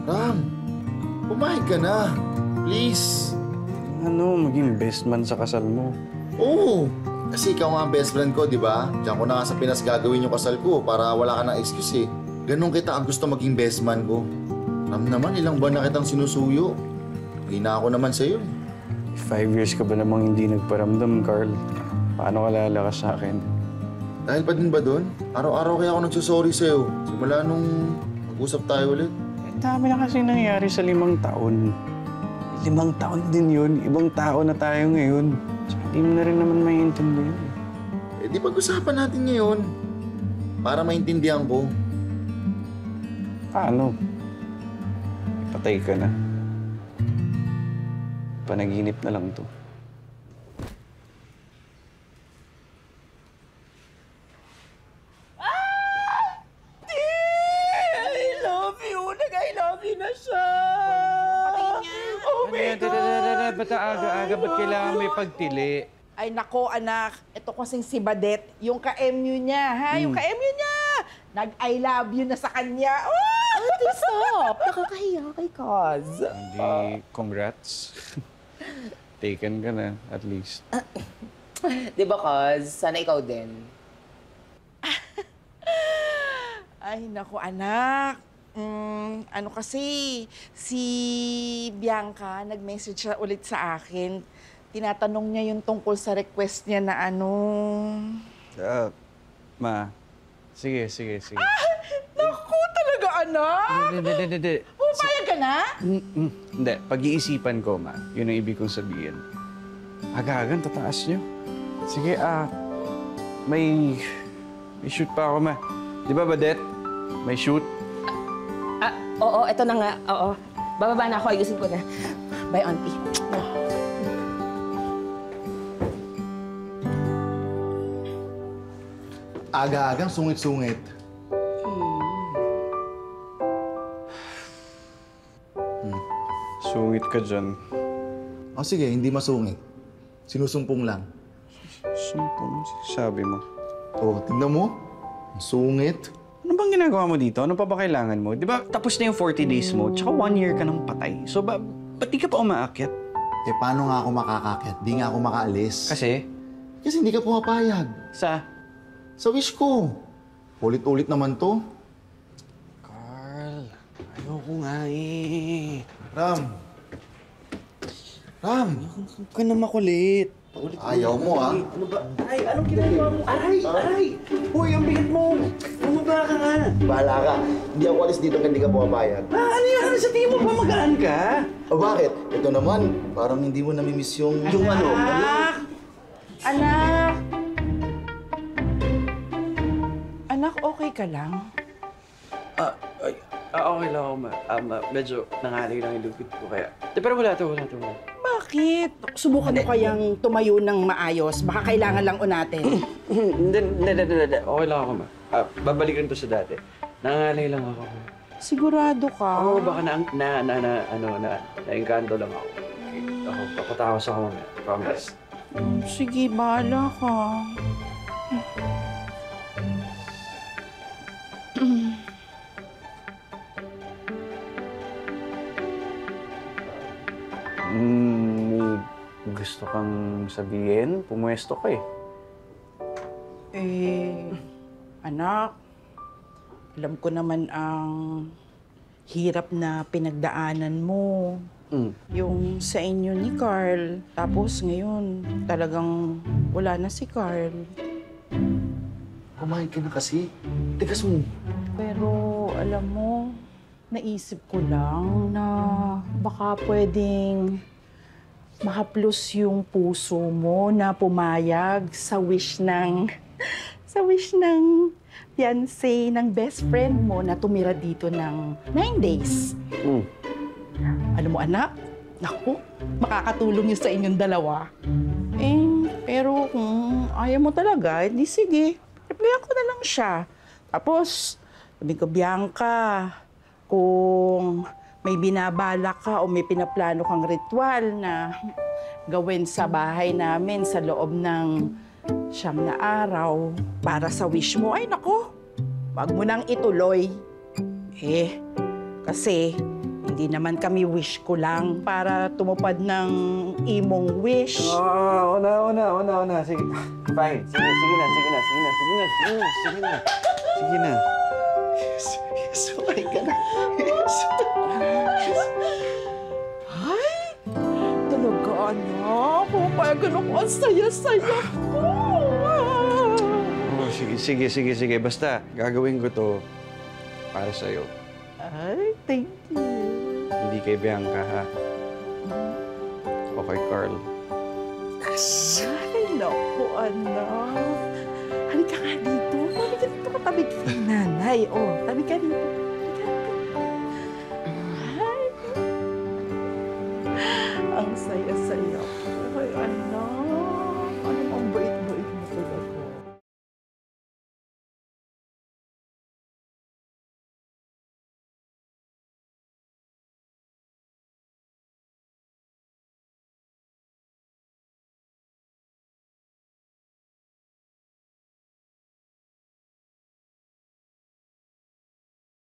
Ram, pumayag ka na. Please. Ano, maging best man sa kasal mo? Oo. Kasi ikaw nga ang best friend ko, di ba? Diyan ko na nga sa Pinas gagawin yung kasal ko para wala ka ng excuse eh. Ganun kita ang gusto maging best man ko. Ram naman, ilang buwan na kitang sinusuyo. Hina ako naman sa'yo eh. 5 years ka ba namang hindi nagparamdam, Carl? Paano ka lalakas sa akin? Dahil pa din ba doon? Araw-araw kaya ako nagsusorry sa'yo. Simula nung mag-usap tayo ulit. Dami na kasi nangyayari sa 5 taon. 5 taon din yun. Ibang tao na tayo ngayon. Tsaka hindi mo na rin naman maiintindihan. Eh di pag-usapan natin ngayon. Para maintindihan ko. Paano? Patay ka na. Panaginip na lang to. I love you na siya! Oh my God! Ba't aga-aga? Ba't kailangan may pagtili? Ay nako anak, ito kasing si Badet, yung ka-MU niya, ha? Yung ka-MU niya! Nag-I love you na sa kanya. Oh! Ate, stop! Nakakahiya kay Kaz. Hindi, congrats. Taken ka na, at least. Di ba, Kaz? Sana ikaw din. Ay nako anak. Ano kasi, si Bianca, nag-message siya ulit sa akin. Tinatanong niya yung tungkol sa request niya na ano... Ma, sige. Naku, talaga anak! Hindi. Pumapayag ka na? Hindi, pag-iisipan ko, ma. Yun ang ibig kong sabihin. Aga-agan, tataas niyo. Sige, may shoot pa ako, ma. Di ba, Badet? May shoot? Oo, eto na nga. Oo. Bababa na ako, ayusin ko na. Bye, auntie. Aga-agang sungit-sungit. Sungit ka dyan. O sige, hindi masungit. Sinusumpong lang. Sumpong, sabi mo. Oh, tingnan mo. Ang sungit. Ano bang ginagawa mo dito? Ano pa ba kailangan mo? Di ba tapos na yung 40 days mo, tsaka 1 year ka nang patay. So ba't di ka pa umaakyat? Eh, paano nga ako makakakit? Di nga ako makaalis. Kasi? Kasi hindi ka pumapayag. Sa wish ko. Ulit-ulit naman to. Carl, ayoko nga eh. Ram. Huwag ka na makulit. Ayaw mo, ha? Ano ba? Ay, anong ginagawa mo? Aray! Hoy, ang bigat mo! Bumaba ka nga! Bahala ka. Hindi ako alis dito hindi ka pumapayag. Ano yun? Ano sa tingin mo? Pamagaan ka? O bakit? Ito naman, parang hindi mo namimiss yung... Yung ano? Anak! Anak, okay ka lang? Okay lang ako, ma. Medyo nangalay lang yung lupit ko kaya. Pero wala to. Bakit? Subukan mo kayang tumayo ng maayos. Baka kailangan lang unatin. Hindi. Okay lang ako, ma. Babalikan to sa dati. Nangalay lang ako. Sigurado ka? Oo, baka na-engkanto lang ako. Okay. Ako, papatawas ako, ma. Promise. Sige, bahala ka. May gusto kang sabihin? Pumuesto ka eh. Anak, alam ko naman ang hirap na pinagdaanan mo. Yung sa inyo ni Carl. Tapos ngayon, talagang wala na si Carl. Kumain ka na kasi. Tigas mo. Pero alam mo, naisip ko lang na baka pwedeng mahaplos yung puso mo na pumayag sa wish ng fiancé ng best friend mo na tumira dito ng 9 days. Alam mo, anak, naku, makakatulong yun sa inyong dalawa. Pero kung ayaw mo talaga, hindi sige. Replyan ko na lang siya. Tapos, sabi ko, Bianca, kung may binabala ka o may pinaplano kang ritual na gawin sa bahay namin sa loob ng 9 na araw para sa wish mo, ay nako, wag mo nang ituloy. Kasi Hindi naman kami wish ko lang para tumupad ng imong wish. Una. Sige. Fine. Sige na. Sorry ka na. Ay, talaga anak. Pupayagan ako. Ang saya-saya ko. Oh, sige. Basta, gagawin ko to para sa'yo. Ay, thank you. Hindi kay Bianca, ha? O kay Carl. Ay, naku, anak. Halika nga dito. Halika dito ka. Tabi ka ng nanay. Oh, tabi ka dito. Halika. Ay. Ang saya